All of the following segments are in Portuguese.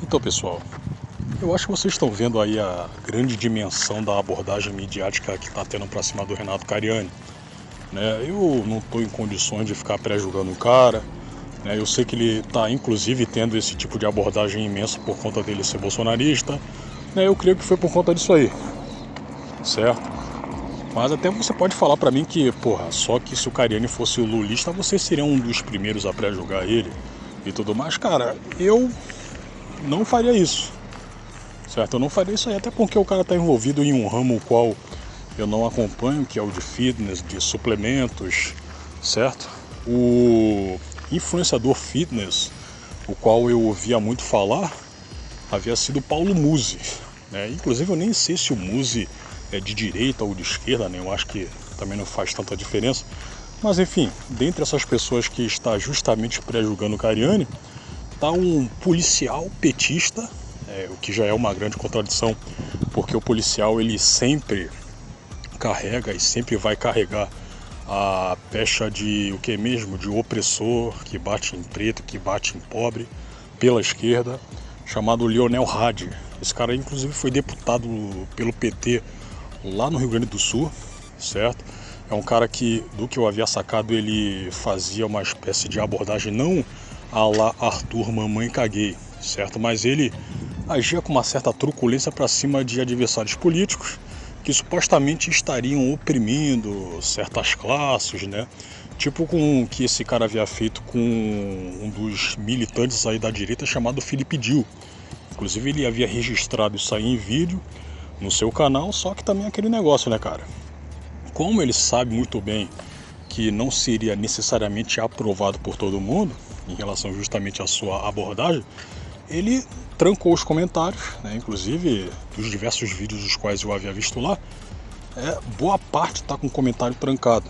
Então, pessoal, eu acho que vocês estão vendo aí a grande dimensão da abordagem midiática que está tendo para cima do Renato Cariani, né? Eu não estou em condições de ficar pré-julgando o cara, né? Eu sei que ele está, inclusive, tendo esse tipo de abordagem imensa por conta dele ser bolsonarista, né? Eu creio que foi por conta disso aí, certo? Mas até você pode falar para mim que, porra, só que se o Cariani fosse o lulista, você seria um dos primeiros a pré-julgar ele e tudo mais. Cara, eu não faria isso. Certo, eu não faria isso aí, até porque o cara está envolvido em um ramo qual eu não acompanho, que é o de fitness, de suplementos, certo? O influenciador fitness, o qual eu ouvia muito falar, havia sido Paulo Musi, né? Inclusive eu nem sei se o Musi é de direita ou de esquerda, né? Eu acho que também não faz tanta diferença. Mas enfim, dentre essas pessoas que está justamente pré-julgando o Cariani, está um policial petista, o que já é uma grande contradição, porque o policial ele sempre carrega e sempre vai carregar a pecha de o que mesmo? De opressor, que bate em preto, que bate em pobre, pela esquerda, chamado Leonel Hadi. Esse cara inclusive foi deputado pelo PT lá no Rio Grande do Sul, certo? É um cara que, do que eu havia sacado, ele fazia uma espécie de abordagem não a la Arthur Mamãe Caguei, certo? Mas ele agia com uma certa truculência para cima de adversários políticos que supostamente estariam oprimindo certas classes, né? Tipo com o que esse cara havia feito com um dos militantes aí da direita chamado Felipe Dil. Inclusive ele havia registrado isso aí em vídeo no seu canal, só que também é aquele negócio, né, cara? Como ele sabe muito bem que não seria necessariamente aprovado por todo mundo, em relação justamente à sua abordagem, ele trancou os comentários, né? Inclusive dos diversos vídeos dos quais eu havia visto lá, boa parte está com comentário trancado.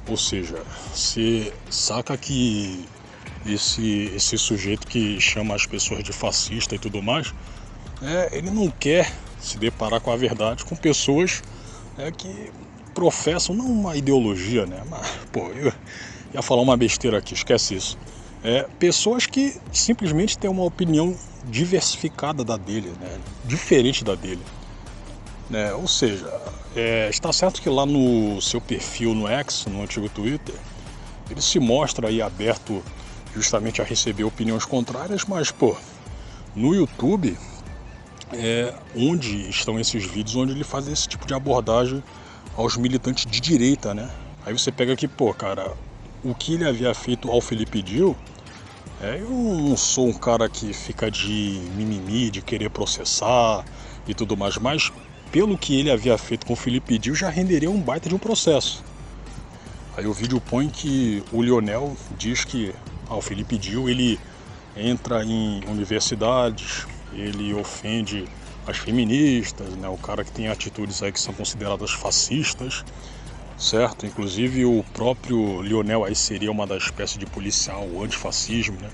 Ou seja, você saca que esse sujeito que chama as pessoas de fascista e tudo mais, ele não quer se deparar com a verdade, com pessoas que professam não uma ideologia, né? Mas, pô, eu ia falar uma besteira aqui, esquece isso. Pessoas que simplesmente têm uma opinião diversificada da dele, né? Diferente da dele, né? Ou seja, está certo que lá no seu perfil no X, no antigo Twitter, ele se mostra aí aberto justamente a receber opiniões contrárias, mas pô, no YouTube onde estão esses vídeos onde ele faz esse tipo de abordagem aos militantes de direita, né? Aí você pega aqui, pô, cara, o que ele havia feito ao Felipe Dil, eu não sou um cara que fica de mimimi, de querer processar e tudo mais, mas pelo que ele havia feito com o Felipe Dil já renderia um baita de um processo. Aí o vídeo põe que o Lionel diz que o Felipe Dil ele entra em universidades, ele ofende as feministas, né? O cara que tem atitudes aí que são consideradas fascistas, certo? Inclusive o próprio Lionel aí seria uma das espécies de policial antifascismo, né?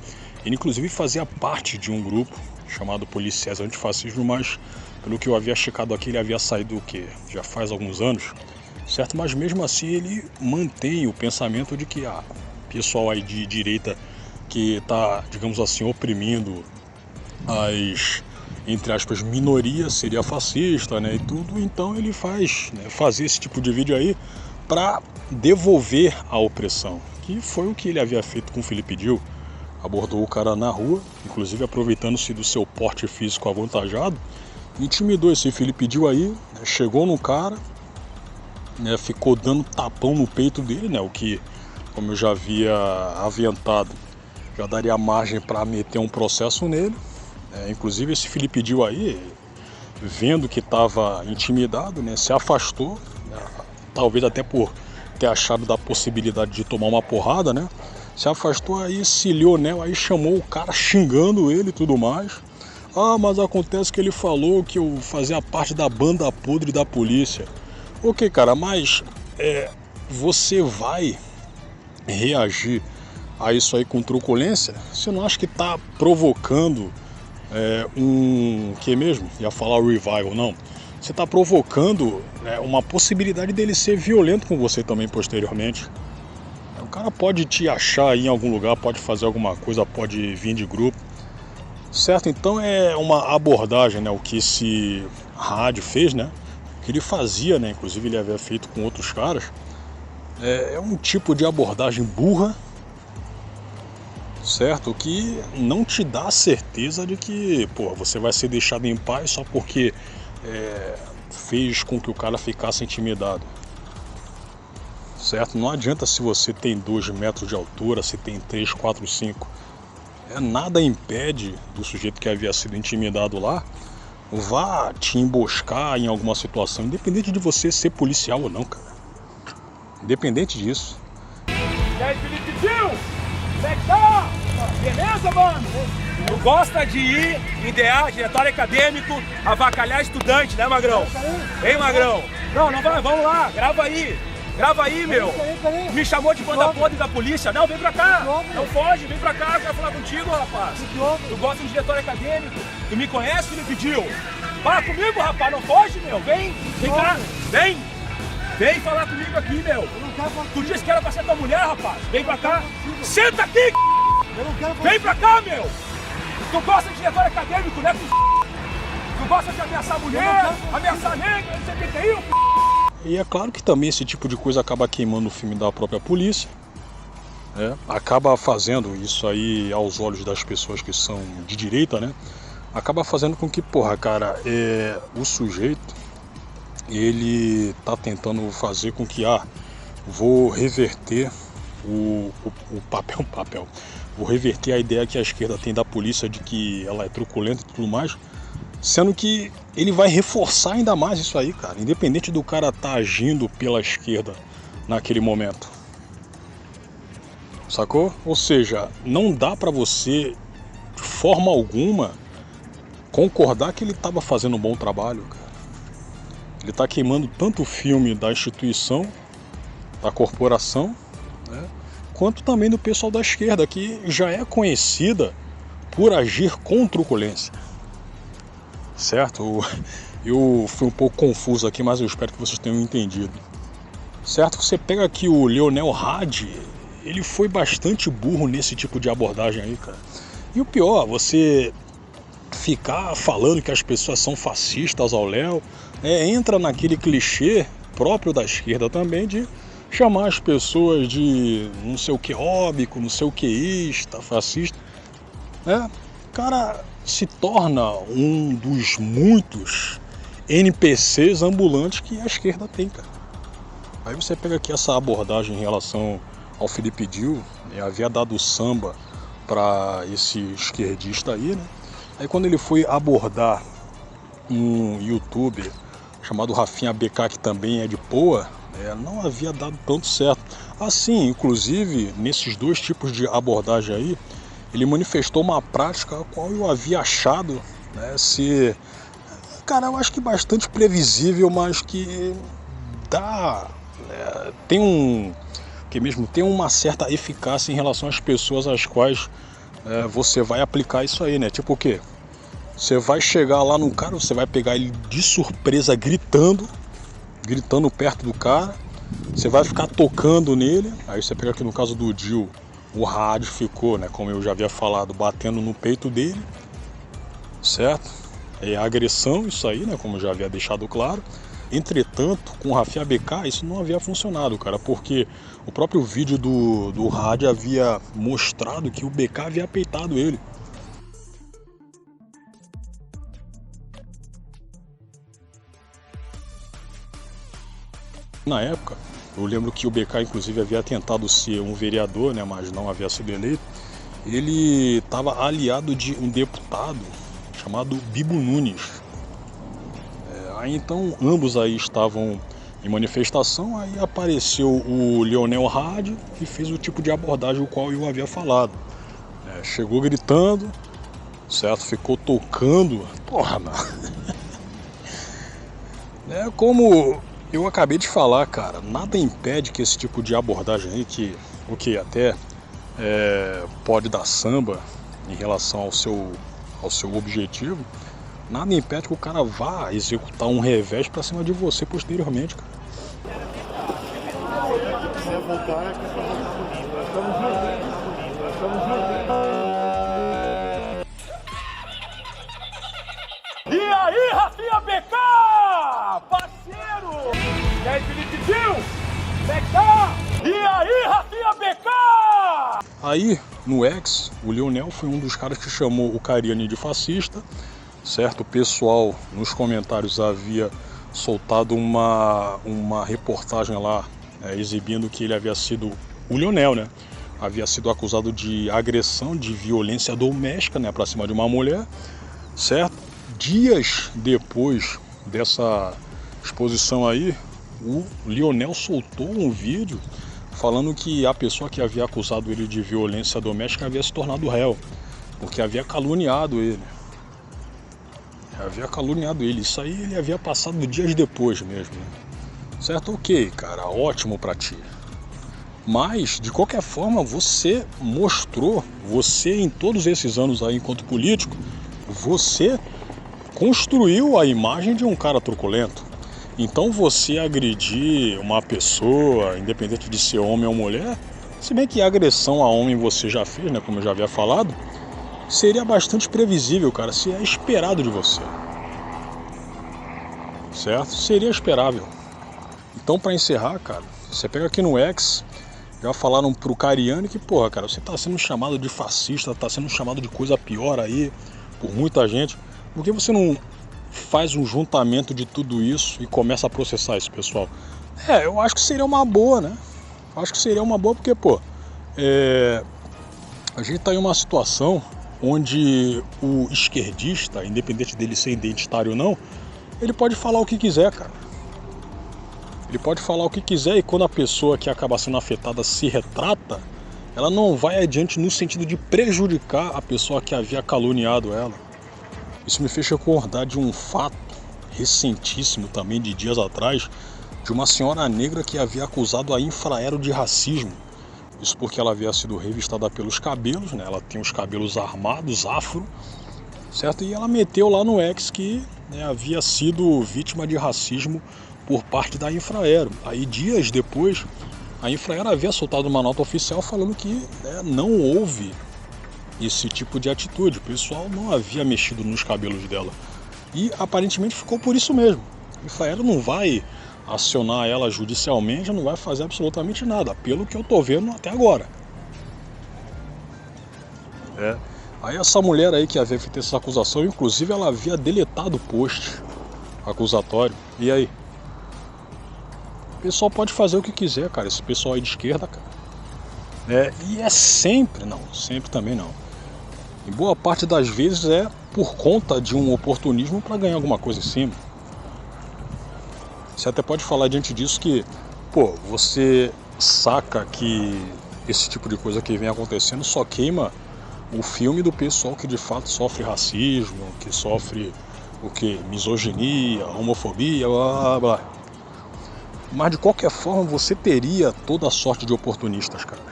Ele inclusive fazia parte de um grupo chamado Policiais Antifascismo, mas pelo que eu havia checado aqui ele havia saído o quê? Já faz alguns anos, certo? Mas mesmo assim ele mantém o pensamento de que pessoal aí de direita que está, digamos assim, oprimindo as, entre aspas, minorias, seria fascista, né, e tudo, então ele fazer esse tipo de vídeo aí para devolver a opressão, que foi o que ele havia feito com o Felipe Dil. Abordou o cara na rua, inclusive aproveitando-se do seu porte físico avantajado, intimidou esse Felipe Dil aí, né, chegou no cara, né, ficou dando tapão no peito dele, né, o que, como eu já havia aventado, já daria margem para meter um processo nele. Inclusive esse Felipe Dil aí, vendo que estava intimidado, né, se afastou, né, talvez até por ter achado da possibilidade de tomar uma porrada, né, se afastou. Aí esse Lionel aí chamou o cara xingando ele e tudo mais. Mas acontece que ele falou que eu fazia parte da banda podre da polícia. Ok, cara, mas você vai reagir a isso aí com truculência? Você não acha que está provocando que mesmo? Ia falar revival, não. Você está provocando uma possibilidade dele ser violento com você também posteriormente. O cara pode te achar aí em algum lugar, pode fazer alguma coisa, pode vir de grupo, Certo? Então é uma abordagem, né, o que esse rádio fez, né, que ele fazia, né, inclusive ele havia feito com outros caras, é um tipo de abordagem burra, certo? Que não te dá a certeza de que, pô, você vai ser deixado em paz só porque fez com que o cara ficasse intimidado, certo? Não adianta se você tem 2 metros de altura, se tem 3, 4, 5. Nada impede do sujeito que havia sido intimidado lá vá te emboscar em alguma situação, independente de você ser policial ou não, cara. Independente disso. E aí, Felipe Gil? Como é que tá? Beleza, mano? Tu gosta de ir em DA, diretório acadêmico, avacalhar estudante, né, Magrão? Hein, Magrão? Não vai, vamos lá, grava aí. Grava aí, meu. Me chamou de banda podre da polícia. Não, vem pra cá. Não foge, vem pra cá. Eu quero falar contigo, rapaz. Tu gosta de diretório acadêmico. Tu me conhece, Felipe Gil? Fala comigo, rapaz. Não foge, meu. Vem cá. Vem falar comigo aqui, meu. Tu disse que era pra ser tua mulher, rapaz. Vem pra cá. Senta aqui, vem pra cá, meu. Tu gosta de diretório acadêmico, né? Tu gosta de ameaçar mulher, ameaçar negro, você tem que ir, E é claro que também esse tipo de coisa acaba queimando o filme da própria polícia, né? Acaba fazendo isso aí aos olhos das pessoas que são de direita, né? Acaba fazendo com que, porra, cara, o sujeito, ele tá tentando fazer com que, vou reverter o papel, vou reverter a ideia que a esquerda tem da polícia de que ela é truculenta e tudo mais, sendo que ele vai reforçar ainda mais isso aí, cara, independente do cara tá agindo pela esquerda naquele momento. Sacou? Ou seja, não dá pra você, de forma alguma, concordar que ele tava fazendo um bom trabalho, cara. Ele tá queimando tanto o filme da instituição, da corporação, né, quanto também do pessoal da esquerda, que já é conhecida por agir com truculência. Certo? Eu fui um pouco confuso aqui, mas eu espero que vocês tenham entendido. Certo? Você pega aqui o Leonel Hadi, ele foi bastante burro nesse tipo de abordagem aí, cara. E o pior, você ficar falando que as pessoas são fascistas ao Léo, entra naquele clichê próprio da esquerda também de chamar as pessoas de não sei o que óbico, não sei o que ista, fascista. Cara, se torna um dos muitos NPCs ambulantes que a esquerda tem, cara. Aí você pega aqui essa abordagem em relação ao Felipe Gil, havia dado samba para esse esquerdista aí, né? Aí quando ele foi abordar um youtuber chamado Rafinha BK, que também é de Poa, não havia dado tanto certo. Assim, inclusive, nesses dois tipos de abordagem aí, ele manifestou uma prática a qual eu havia achado, né, ser, cara, eu acho que bastante previsível, mas que dá, tem uma certa eficácia em relação às pessoas às quais você vai aplicar isso aí, né? Tipo o quê? Você vai chegar lá no cara, você vai pegar ele de surpresa gritando perto do cara, você vai ficar tocando nele, aí você pega aqui no caso do Gil, o rádio ficou, né, como eu já havia falado, batendo no peito dele, certo? É agressão isso aí, né, como eu já havia deixado claro. Entretanto, com o Rafinha BK isso não havia funcionado, cara, porque o próprio vídeo do rádio havia mostrado que o BK havia peitado ele. Na época, eu lembro que o BK inclusive havia tentado ser um vereador, né, mas não havia sido eleito. Ele estava aliado de um deputado chamado Bibo Nunes. Aí então ambos aí estavam em manifestação, aí apareceu o Leonel Hadi e fez o tipo de abordagem o qual eu havia falado. Chegou gritando, certo? Ficou tocando. Porra, mano. Como eu acabei de falar, cara, nada impede que esse tipo de abordagem aí, que até pode dar samba em relação ao seu objetivo, nada impede que o cara vá executar um revés pra cima de você posteriormente, cara. Aí, no X, o Lionel foi um dos caras que chamou o Cariani de fascista, certo? O pessoal nos comentários havia soltado uma reportagem lá, exibindo que ele havia sido, o Lionel, né? Havia sido acusado de agressão, de violência doméstica, né? Pra cima de uma mulher, certo? Dias depois dessa exposição aí, o Lionel soltou um vídeo falando que a pessoa que havia acusado ele de violência doméstica havia se tornado réu, porque havia caluniado ele. Isso aí ele havia passado dias depois mesmo, né? Certo? Ok, cara, ótimo pra ti. Mas, de qualquer forma, você mostrou, você em todos esses anos aí enquanto político, você construiu a imagem de um cara truculento. Então você agredir uma pessoa, independente de ser homem ou mulher, se bem que agressão a homem você já fez, né, como eu já havia falado, seria bastante previsível, cara, seria esperado de você. Certo? Seria esperável. Então, pra encerrar, cara, você pega aqui no X, já falaram pro Cariani que, porra, cara, você tá sendo chamado de fascista, tá sendo chamado de coisa pior aí por muita gente. Por que você não faz um juntamento de tudo isso e começa a processar esse pessoal? Eu acho que seria uma boa, né? Acho que seria uma boa porque, pô, a gente tá em uma situação onde o esquerdista, independente dele ser identitário ou não, ele pode falar o que quiser, cara. Ele pode falar o que quiser e quando a pessoa que acaba sendo afetada se retrata, ela não vai adiante no sentido de prejudicar a pessoa que havia caluniado ela. Isso me fez recordar de um fato recentíssimo também de dias atrás, de uma senhora negra que havia acusado a Infraero de racismo. Isso porque ela havia sido revistada pelos cabelos, né? Ela tem os cabelos armados, afro, certo? E ela meteu lá no X que, né, havia sido vítima de racismo por parte da Infraero. Aí dias depois, a Infraero havia soltado uma nota oficial falando que, né, não houve esse tipo de atitude. O pessoal não havia mexido nos cabelos dela. E aparentemente ficou por isso mesmo. A Infraero não vai acionar ela judicialmente, não vai fazer absolutamente nada, pelo que eu tô vendo até agora. Aí essa mulher aí que havia feito essa acusação, inclusive ela havia deletado o post acusatório. E aí? O pessoal pode fazer o que quiser, cara. Esse pessoal aí de esquerda, cara. E é sempre, não, sempre também não. Em boa parte das vezes é por conta de um oportunismo para ganhar alguma coisa em cima. Você até pode falar diante disso que, pô, você saca que esse tipo de coisa que vem acontecendo só queima o filme do pessoal que de fato sofre racismo, que sofre o que? Misoginia, homofobia, blá blá blá. Mas de qualquer forma você teria toda a sorte de oportunistas, cara.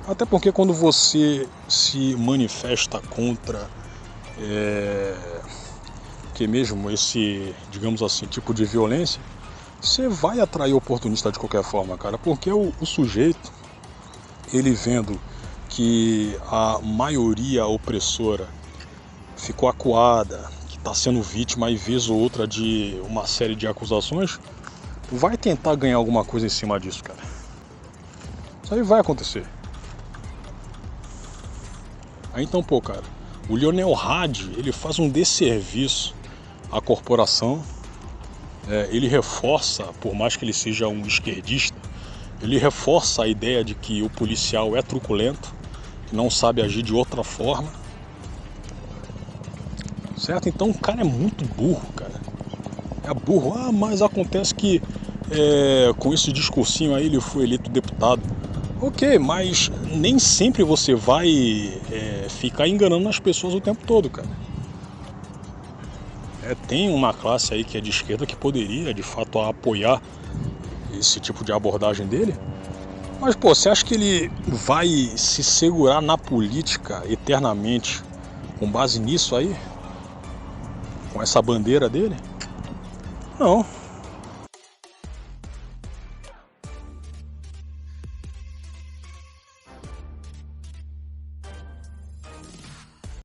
Até porque quando você se manifesta contra que mesmo esse, digamos assim, tipo de violência, você vai atrair oportunista de qualquer forma, cara. Porque o sujeito, ele vendo que a maioria opressora ficou acuada, que está sendo vítima e vez ou outra de uma série de acusações, vai tentar ganhar alguma coisa em cima disso, cara. Isso aí vai acontecer. Aí então, pô, cara, o Lionel Hadi, ele faz um desserviço à corporação. Ele reforça, por mais que ele seja um esquerdista, ele reforça a ideia de que o policial é truculento, que não sabe agir de outra forma. Certo? Então o cara é muito burro, cara. É burro. Mas acontece que com esse discursinho aí ele foi eleito deputado. Ok, mas nem sempre você vai ficar enganando as pessoas o tempo todo, cara. Tem uma classe aí que é de esquerda que poderia, de fato, apoiar esse tipo de abordagem dele. Mas, pô, você acha que ele vai se segurar na política eternamente com base nisso aí? Com essa bandeira dele? Não.